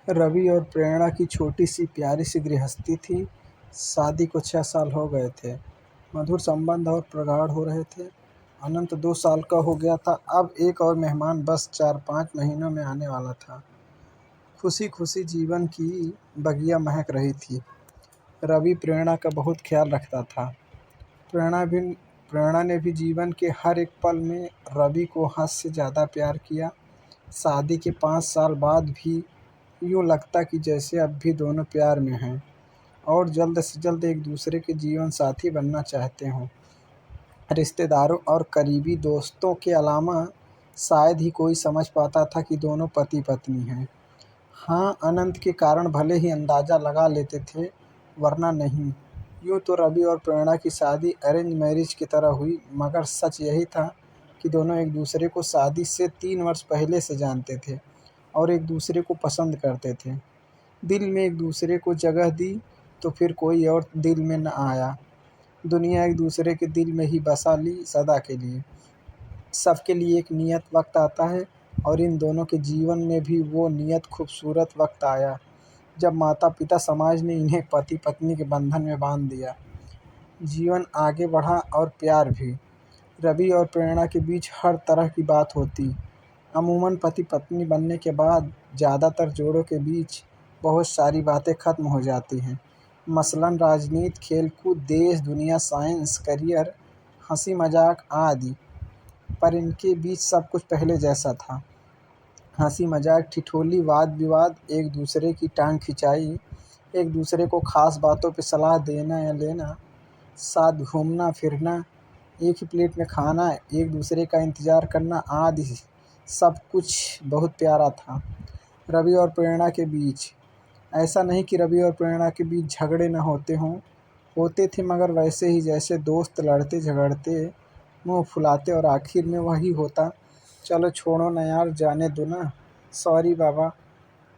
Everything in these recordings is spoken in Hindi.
रवि और प्रेरणा की छोटी सी प्यारी सी गृहस्थी थी। शादी को 6 साल हो गए थे। मधुर संबंध और प्रगाढ़ हो रहे थे। अनंत 2 साल का हो गया था। अब एक और मेहमान बस 4-5 महीनों में आने वाला था। खुशी खुशी जीवन की बगिया महक रही थी। रवि प्रेरणा का बहुत ख्याल रखता था। प्रेरणा भी प्रेरणा ने भी जीवन के हर एक पल में रवि को हद से ज़्यादा प्यार किया। शादी के 5 साल बाद भी यूँ लगता कि जैसे अब भी दोनों प्यार में हैं और जल्द से जल्द एक दूसरे के जीवन साथी बनना चाहते हों। रिश्तेदारों और करीबी दोस्तों के अलावा शायद ही कोई समझ पाता था कि दोनों पति पत्नी हैं। हाँ, अनंत के कारण भले ही अंदाज़ा लगा लेते थे, वरना नहीं। यूँ तो रवि और प्रेरणा की शादी अरेंज मैरिज की तरह हुई, मगर सच यही था कि दोनों एक दूसरे को शादी से 3 वर्ष पहले से जानते थे और एक दूसरे को पसंद करते थे। दिल में एक दूसरे को जगह दी तो फिर कोई और दिल में न आया। दुनिया एक दूसरे के दिल में ही बसा ली सदा के लिए। सबके लिए एक नियत वक्त आता है और इन दोनों के जीवन में भी वो नियत खूबसूरत वक्त आया जब माता पिता समाज ने इन्हें पति पत्नी के बंधन में बांध दिया। जीवन आगे बढ़ा और प्यार भी। रवि और प्रेरणा के बीच हर तरह की बात होती। अमूमन पति पत्नी बनने के बाद ज़्यादातर जोड़ों के बीच बहुत सारी बातें ख़त्म हो जाती हैं। मसलन राजनीति, खेलकूद, देश दुनिया, साइंस, करियर, हंसी मजाक आदि। पर इनके बीच सब कुछ पहले जैसा था। हंसी मजाक, ठिठोली, वाद विवाद, एक दूसरे की टांग खिंचाई, एक दूसरे को ख़ास बातों पे सलाह देना या लेना, साथ घूमना फिरना, एक ही प्लेट में खाना, एक दूसरे का इंतज़ार करना आदि सब कुछ बहुत प्यारा था। रवि और प्रेरणा के बीच ऐसा नहीं कि रवि और प्रेरणा के बीच झगड़े न होते हों, होते थे, मगर वैसे ही जैसे दोस्त लड़ते झगड़ते, मुंह फुलाते और आखिर में वही होता, चलो छोड़ो ना यार, जाने दो ना, सॉरी बाबा,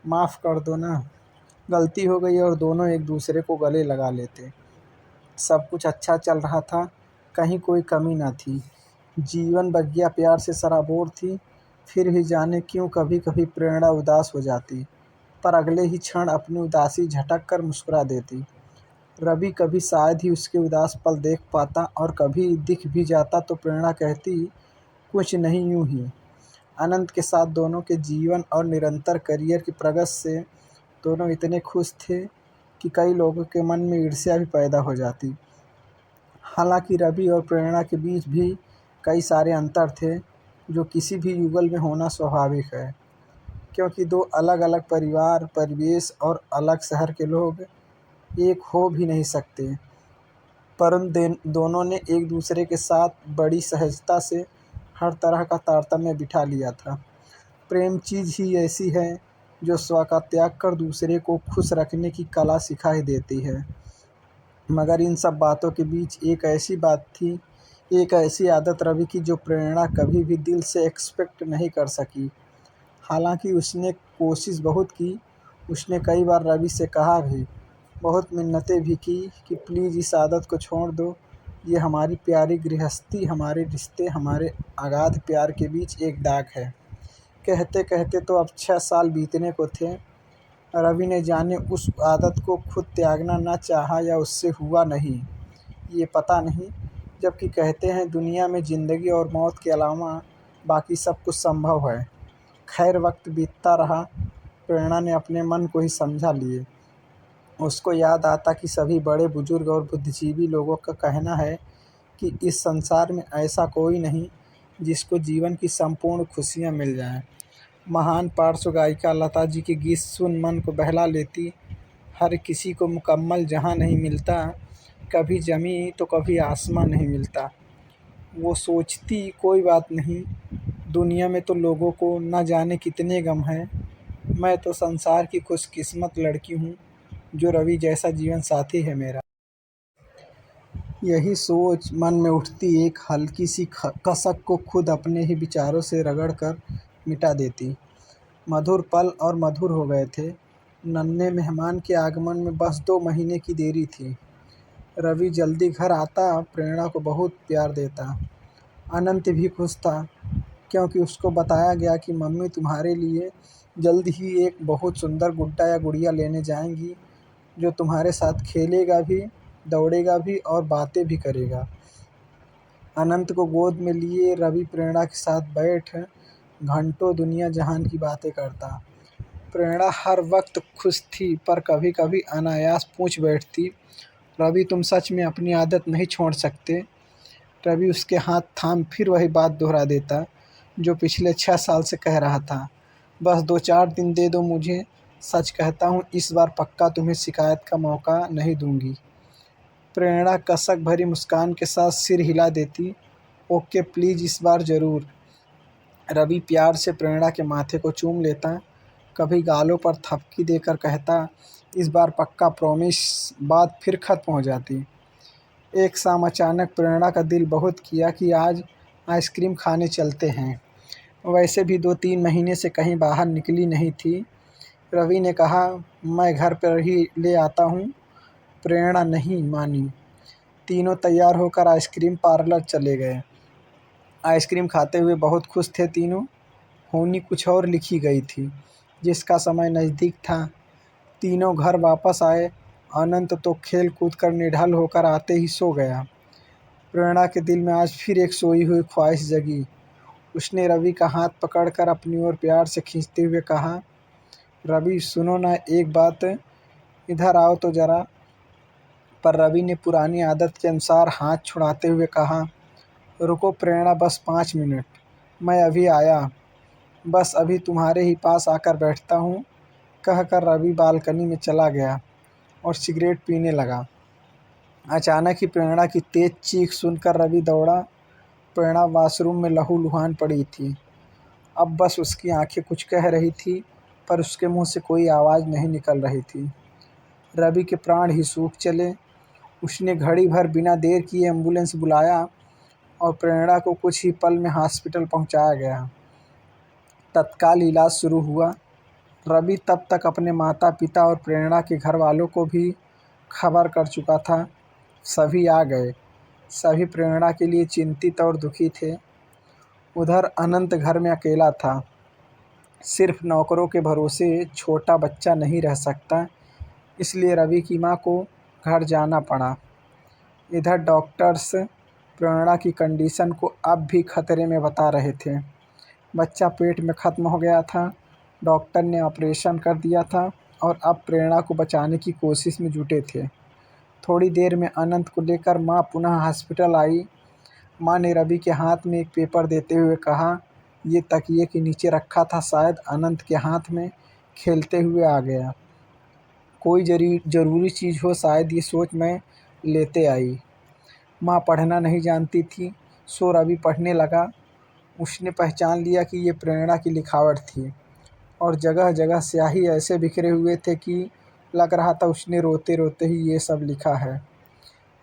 माफ़ कर दो ना। गलती हो गई और दोनों एक दूसरे को गले लगा लेते। सब कुछ अच्छा चल रहा था, कहीं कोई कमी न थी। जीवन बगिया प्यार से सराबोर थी। फिर भी जाने क्यों कभी कभी प्रेरणा उदास हो जाती, पर अगले ही क्षण अपनी उदासी झटक कर मुस्कुरा देती। रवि कभी शायद ही उसके उदास पल देख पाता और कभी दिख भी जाता तो प्रेरणा कहती, कुछ नहीं, यूं ही। अनंत के साथ दोनों के जीवन और निरंतर करियर की प्रगति से दोनों इतने खुश थे कि कई लोगों के मन में ईर्ष्या भी पैदा हो जाती। हालांकि रवि और प्रेरणा के बीच भी कई सारे अंतर थे, जो किसी भी युगल में होना स्वाभाविक है, क्योंकि दो अलग अलग परिवार, परिवेश और अलग शहर के लोग एक हो भी नहीं सकते। परंतु दोनों ने एक दूसरे के साथ बड़ी सहजता से हर तरह का तारतम्य बिठा लिया था। प्रेम चीज़ ही ऐसी है जो स्व का त्याग कर दूसरे को खुश रखने की कला सिखा ही देती है। मगर इन सब बातों के बीच एक ऐसी बात थी, एक ऐसी आदत रवि की जो प्रेरणा कभी भी दिल से एक्सपेक्ट नहीं कर सकी। हालांकि उसने कोशिश बहुत की। उसने कई बार रवि से कहा भी, बहुत मिन्नतें भी की कि प्लीज़ इस आदत को छोड़ दो। ये हमारी प्यारी गृहस्थी, हमारे रिश्ते, हमारे अगाध प्यार के बीच एक दाग है। कहते कहते तो अब 6 साल बीतने को थे। रवि ने जाने उस आदत को खुद त्यागना न चाहा या उससे हुआ नहीं, ये पता नहीं। जबकि कहते हैं दुनिया में ज़िंदगी और मौत के अलावा बाकी सब कुछ संभव है। खैर, वक्त बीतता रहा। प्रेरणा ने अपने मन को ही समझा लिए। उसको याद आता कि सभी बड़े बुजुर्ग और बुद्धिजीवी लोगों का कहना है कि इस संसार में ऐसा कोई नहीं जिसको जीवन की संपूर्ण खुशियाँ मिल जाएं। महान पार्श्व गायिका लता जी के गीत सुन मन को बहला लेती। हर किसी को मुकम्मल जहां नहीं मिलता, कभी ज़मीं तो कभी आसमां नहीं मिलता। वो सोचती, कोई बात नहीं, दुनिया में तो लोगों को न जाने कितने गम हैं। मैं तो संसार की खुशकिस्मत लड़की हूँ जो रवि जैसा जीवन साथी है मेरा। यही सोच मन में उठती एक हल्की सी कसक को खुद अपने ही विचारों से रगड़ कर मिटा देती। मधुर पल और मधुर हो गए थे। नन्हे मेहमान के आगमन में बस 2 महीने की देरी थी। रवि जल्दी घर आता, प्रेरणा को बहुत प्यार देता। अनंत भी खुश था, क्योंकि उसको बताया गया कि मम्मी तुम्हारे लिए जल्द ही एक बहुत सुंदर गुड्डा या गुड़िया लेने जाएंगी जो तुम्हारे साथ खेलेगा भी, दौड़ेगा भी और बातें भी करेगा। अनंत को गोद में लिए रवि प्रेरणा के साथ बैठ घंटों दुनिया जहान की बातें करता। प्रेरणा हर वक्त खुश थी, पर कभी कभी अनायास पूछ बैठती, रवि तुम सच में अपनी आदत नहीं छोड़ सकते? रवि उसके हाथ थाम फिर वही बात दोहरा देता जो पिछले 6 साल से कह रहा था, बस 2-4 दिन दे दो मुझे, सच कहता हूँ इस बार पक्का तुम्हें शिकायत का मौका नहीं दूंगी। प्रेरणा कसक भरी मुस्कान के साथ सिर हिला देती, ओके प्लीज़ इस बार ज़रूर। रवि प्यार से प्रेरणा के माथे को चूम लेता, कभी गालों पर थपकी देकर कहता, इस बार पक्का प्रॉमिस। बात फिर खत्म हो जाती। एक शाम अचानक प्रेरणा का दिल बहुत किया कि आज आइसक्रीम खाने चलते हैं। वैसे भी 2-3 महीने से कहीं बाहर निकली नहीं थी। रवि ने कहा, मैं घर पर ही ले आता हूँ। प्रेरणा नहीं मानी। तीनों तैयार होकर आइसक्रीम पार्लर चले गए। आइसक्रीम खाते हुए बहुत खुश थे तीनों। होनी कुछ और लिखी गई थी। जिसका समय नज़दीक था। तीनों घर वापस आए। अनंत तो खेल कूद कर निढाल होकर आते ही सो गया। प्रेरणा के दिल में आज फिर एक सोई हुई ख्वाहिश जगी। उसने रवि का हाथ पकड़कर अपनी ओर प्यार से खींचते हुए कहा, रवि सुनो ना एक बात, इधर आओ तो ज़रा। पर रवि ने पुरानी आदत के अनुसार हाथ छुड़ाते हुए कहा, रुको प्रेरणा, बस 5 मिनट, मैं अभी आया। बस अभी तुम्हारे ही पास आकर बैठता हूँ, कहकर रवि बालकनी में चला गया और सिगरेट पीने लगा। अचानक ही प्रेरणा की तेज़ चीख सुनकर रवि दौड़ा। प्रेरणा वॉशरूम में लहूलुहान पड़ी थी। अब बस उसकी आंखें कुछ कह रही थी, पर उसके मुंह से कोई आवाज़ नहीं निकल रही थी। रवि के प्राण ही सूख चले। उसने घड़ी भर बिना देर किए एम्बुलेंस बुलाया और प्रेरणा को कुछ ही पल में हॉस्पिटल पहुंचाया गया। तत्काल इलाज शुरू हुआ। रवि तब तक अपने माता पिता और प्रेरणा के घर वालों को भी खबर कर चुका था। सभी आ गए। सभी प्रेरणा के लिए चिंतित और दुखी थे। उधर अनंत घर में अकेला था। सिर्फ नौकरों के भरोसे छोटा बच्चा नहीं रह सकता, इसलिए रवि की मां को घर जाना पड़ा। इधर डॉक्टर्स प्रेरणा की कंडीशन को अब भी खतरे में बता रहे थे। बच्चा पेट में ख़त्म हो गया था। डॉक्टर ने ऑपरेशन कर दिया था और अब प्रेरणा को बचाने की कोशिश में जुटे थे। थोड़ी देर में अनंत को लेकर मां पुनः हॉस्पिटल आई। मां ने रवि के हाथ में एक पेपर देते हुए कहा, ये तकिए के नीचे रखा था, शायद अनंत के हाथ में खेलते हुए आ गया। कोई ज़रूरी चीज़ हो, शायद ये सोच मैं लेते आई। माँ पढ़ना नहीं जानती थी, सो रवि पढ़ने लगा। उसने पहचान लिया कि ये प्रेरणा की लिखावट थी और जगह जगह स्याही ऐसे बिखरे हुए थे कि लग रहा था उसने रोते रोते ही ये सब लिखा है।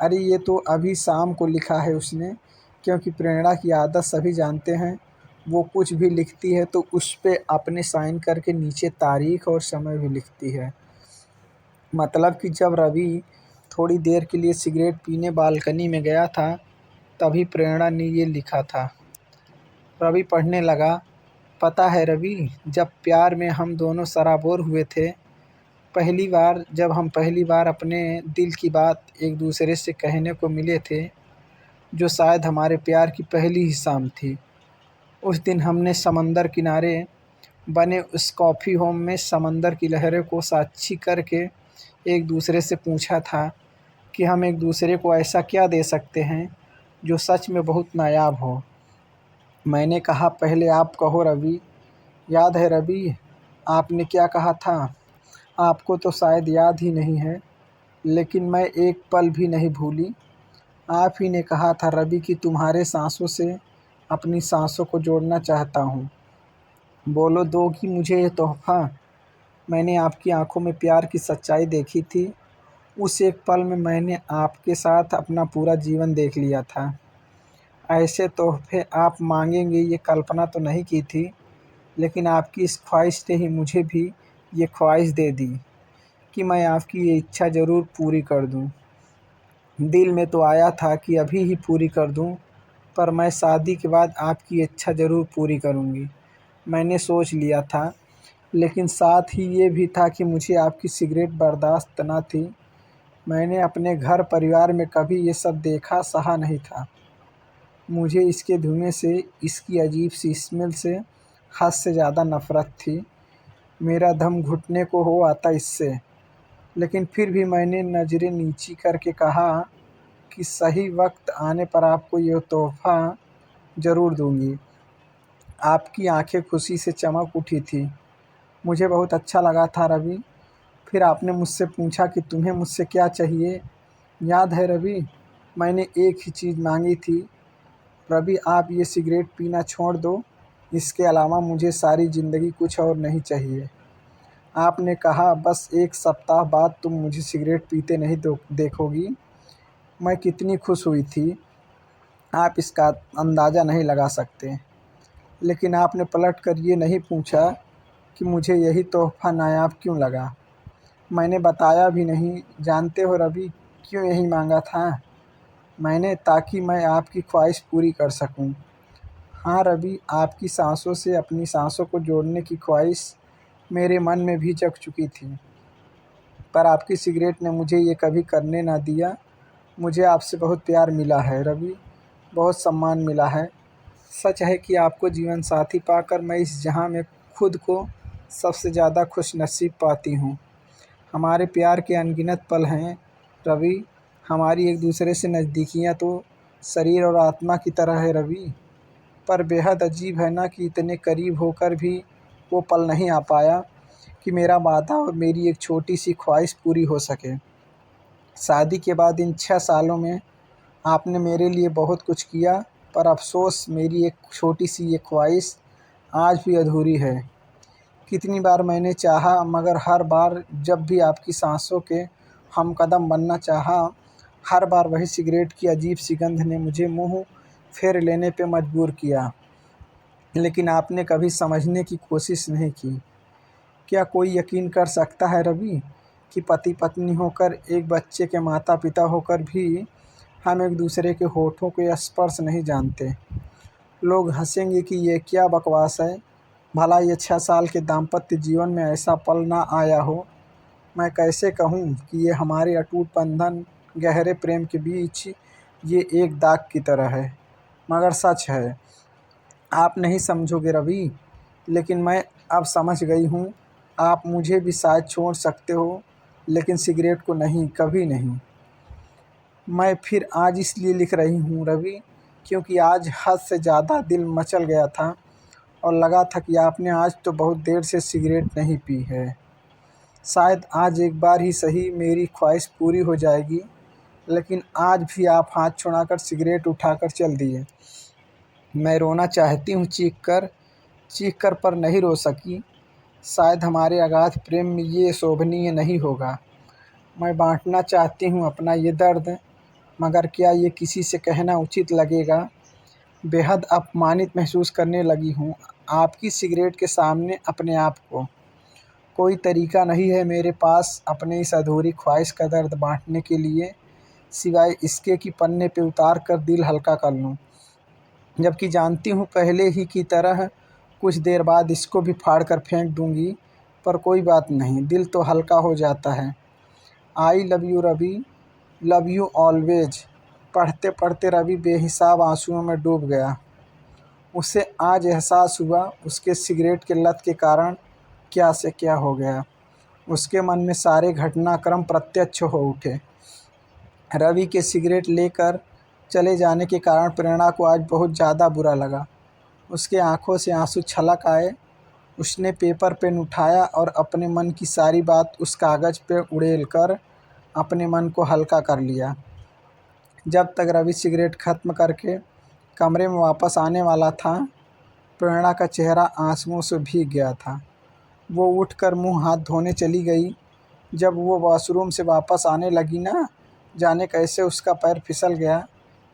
अरे ये तो अभी शाम को लिखा है उसने, क्योंकि प्रेरणा की आदत सभी जानते हैं। वो कुछ भी लिखती है तो उस पे अपने साइन करके नीचे तारीख और समय भी लिखती है। मतलब कि जब रवि थोड़ी देर के लिए सिगरेट पीने बालकनी में गया था, तभी प्रेरणा ने ये लिखा था। रवि पढ़ने लगा, पता है रवि, जब प्यार में हम दोनों सराबोर हुए थे, जब हम पहली बार अपने दिल की बात एक दूसरे से कहने को मिले थे, जो शायद हमारे प्यार की पहली ही शाम थी। उस दिन हमने समंदर किनारे बने उस कॉफ़ी होम में समंदर की लहरों को साक्षी करके एक दूसरे से पूछा था कि हम एक दूसरे को ऐसा क्या दे सकते हैं जो सच में बहुत नायाब हो। मैंने कहा, पहले आप कहो रवि। याद है रवि, आपने क्या कहा था? आपको तो शायद याद ही नहीं है, लेकिन मैं एक पल भी नहीं भूली। आप ही ने कहा था रवि कि तुम्हारे सांसों से अपनी सांसों को जोड़ना चाहता हूँ। बोलो दोगी मुझे ये तोहफ़ा? मैंने आपकी आंखों में प्यार की सच्चाई देखी थी। उस एक पल में मैंने आपके साथ अपना पूरा जीवन देख लिया था। ऐसे तोहफ़े आप मांगेंगे ये कल्पना तो नहीं की थी, लेकिन आपकी इस ख्वाहिश ने ही मुझे भी ये ख्वाहिश दे दी कि मैं आपकी ये इच्छा ज़रूर पूरी कर दूँ। दिल में तो आया था कि अभी ही पूरी कर दूँ, पर मैं शादी के बाद आपकी इच्छा ज़रूर पूरी करूँगी, मैंने सोच लिया था। लेकिन साथ ही ये भी था कि मुझे आपकी सिगरेट बर्दाश्त न थी। मैंने अपने घर परिवार में कभी ये सब देखा सहा नहीं था। मुझे इसके धुएँ से, इसकी अजीब-सी स्मेल से हद से ज़्यादा नफ़रत थी। मेरा दम घुटने को हो आता इससे। लेकिन फिर भी मैंने नज़रें नीची करके कहा कि सही वक़्त आने पर आपको ये तोहफ़ा ज़रूर दूँगी। आपकी आँखें खुशी से चमक उठी थी। मुझे बहुत अच्छा लगा था रवि। फिर आपने मुझसे पूछा कि तुम्हें मुझसे क्या चाहिए? याद है रवि, मैंने एक ही चीज़ माँगी थी, रवि आप ये सिगरेट पीना छोड़ दो, इसके अलावा मुझे सारी ज़िंदगी कुछ और नहीं चाहिए। आपने कहा बस 1 सप्ताह बाद तुम मुझे सिगरेट पीते नहीं देखोगी। मैं कितनी खुश हुई थी, आप इसका अंदाज़ा नहीं लगा सकते। लेकिन आपने पलट कर ये नहीं पूछा कि मुझे यही तोहफ़ा नायाब क्यों लगा। मैंने बताया भी नहीं। जानते हो रवि, क्यों यही माँगा था मैंने? ताकि मैं आपकी ख्वाहिश पूरी कर सकूं। हाँ रवि, आपकी सांसों से अपनी सांसों को जोड़ने की ख्वाहिश मेरे मन में भी जग चुकी थी, पर आपकी सिगरेट ने मुझे ये कभी करने ना दिया। मुझे आपसे बहुत प्यार मिला है रवि, बहुत सम्मान मिला है। सच है कि आपको जीवन साथी पाकर मैं इस जहां में खुद को सबसे ज़्यादा खुशनसीब पाती हूँ। हमारे प्यार के अनगिनत पल हैं रवि। हमारी एक दूसरे से नज़दीकियाँ तो शरीर और आत्मा की तरह है रवि। पर बेहद अजीब है ना कि इतने करीब होकर भी वो पल नहीं आ पाया कि मेरा वादा और मेरी एक छोटी सी ख्वाहिश पूरी हो सके। शादी के बाद इन 6 सालों में आपने मेरे लिए बहुत कुछ किया, पर अफ़सोस मेरी एक छोटी सी ये ख्वाहिश आज भी अधूरी है। कितनी बार मैंने चाहा, मगर हर बार जब भी आपकी सांसों के हमकदम बनना चाहा, हर बार वही सिगरेट की अजीब सी गंध ने मुझे मुँह फेर लेने पे मजबूर किया। लेकिन आपने कभी समझने की कोशिश नहीं की। क्या कोई यकीन कर सकता है रवि कि पति-पत्नी होकर, एक बच्चे के माता-पिता होकर भी हम एक दूसरे के होठों के स्पर्श नहीं जानते? लोग हँसेंगे कि ये क्या बकवास है। भला ये 6 साल के दाम्पत्य जीवन में ऐसा पल ना आया हो? मैं कैसे कहूँ कि ये हमारे अटूट बंधन, गहरे प्रेम के बीच ये एक दाग की तरह है। मगर सच है, आप नहीं समझोगे रवि, लेकिन मैं अब समझ गई हूँ। आप मुझे भी शायद छोड़ सकते हो, लेकिन सिगरेट को नहीं, कभी नहीं। मैं फिर आज इसलिए लिख रही हूँ रवि, क्योंकि आज हद से ज़्यादा दिल मचल गया था और लगा था कि आपने आज तो बहुत देर से सिगरेट नहीं पी है। शायद आज एक बार ही सही मेरी ख्वाहिश पूरी हो जाएगी। लेकिन आज भी आप हाथ छुड़ाकर सिगरेट उठाकर चल दिए। मैं रोना चाहती हूँ चीख कर पर नहीं रो सकी। शायद हमारे अगाध प्रेम में ये शोभनीय नहीं होगा। मैं बाँटना चाहती हूँ अपना ये दर्द, मगर क्या ये किसी से कहना उचित लगेगा? बेहद अपमानित महसूस करने लगी हूँ आपकी सिगरेट के सामने अपने आप को। कोई तरीका नहीं है मेरे पास अपने इस अधूरी ख्वाहिश का दर्द बाँटने के लिए, सिवाय इसके कि पन्ने पे उतार कर दिल हल्का कर लूँ। जबकि जानती हूँ पहले ही की तरह कुछ देर बाद इसको भी फाड़ कर फेंक दूँगी, पर कोई बात नहीं, दिल तो हल्का हो जाता है। I love you Ravi, love you always. पढ़ते-पढ़ते रवि बेहिसाब आँसुओं में डूब गया। उसे आज एहसास हुआ उसके सिगरेट के लत के कारण क्या से क्या हो गया। उसके मन में सारे घटनाक्रम प्रत्यक्ष हो उठे। रवि के सिगरेट लेकर चले जाने के कारण प्रेरणा को आज बहुत ज़्यादा बुरा लगा। उसके आँखों से आंसू छलक आए। उसने पेपर पेन उठाया और अपने मन की सारी बात उस कागज़ पे उड़ेल कर अपने मन को हल्का कर लिया। जब तक रवि सिगरेट ख़त्म करके कमरे में वापस आने वाला था, प्रेरणा का चेहरा आंसुओं से भीग गया था। वो उठकर मुँह हाथ धोने चली गई। जब वो वॉशरूम से वापस आने लगी ना, जाने कैसे उसका पैर फिसल गया।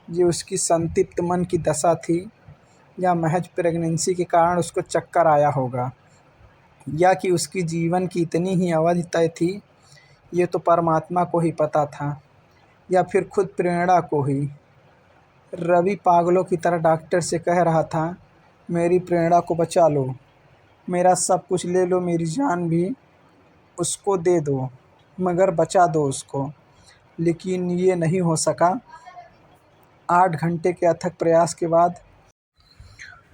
ये उसकी संतृप्त मन की दशा थी, या महज प्रेगनेंसी के कारण उसको चक्कर आया होगा, या कि उसकी जीवन की इतनी ही अवधि तय थी, ये तो परमात्मा को ही पता था, या फिर खुद प्रेरणा को ही। रवि पागलों की तरह डॉक्टर से कह रहा था, मेरी प्रेरणा को बचा लो, मेरा सब कुछ ले लो, मेरी जान भी उसको दे दो, मगर बचा दो उसको। लेकिन ये नहीं हो सका। 8 घंटे के अथक प्रयास के बाद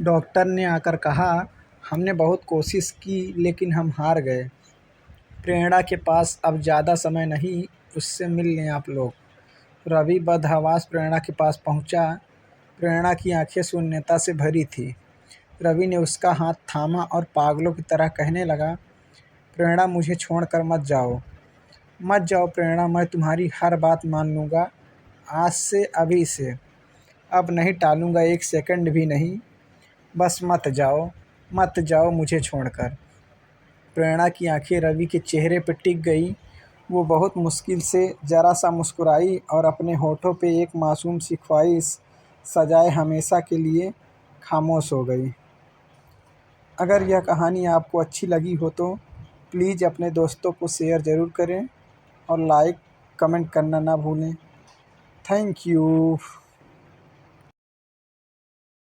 डॉक्टर ने आकर कहा, हमने बहुत कोशिश की लेकिन हम हार गए। प्रेरणा के पास अब ज़्यादा समय नहीं, उससे मिल लें आप लोग। रवि बदहवास प्रेरणा के पास पहुंचा। प्रेरणा की आंखें शून्यता से भरी थी। रवि ने उसका हाथ थामा और पागलों की तरह कहने लगा, प्रेरणा मुझे छोड़कर मत जाओ, मत जाओ प्रेरणा, मैं तुम्हारी हर बात मान लूँगा, आज से, अभी से। अब नहीं टालूँगा, 1 सेकंड भी नहीं, बस मत जाओ, मत जाओ मुझे छोड़कर। प्रेरणा की आंखें रवि के चेहरे पर टिक गई। वो बहुत मुश्किल से ज़रा सा मुस्कुराई और अपने होठों पे एक मासूम सी ख्वाहिश सजाए हमेशा के लिए खामोश हो गई। अगर यह कहानी आपको अच्छी लगी हो तो प्लीज़ अपने दोस्तों को शेयर ज़रूर करें और लाइक कमेंट करना ना भूलें। Thank you.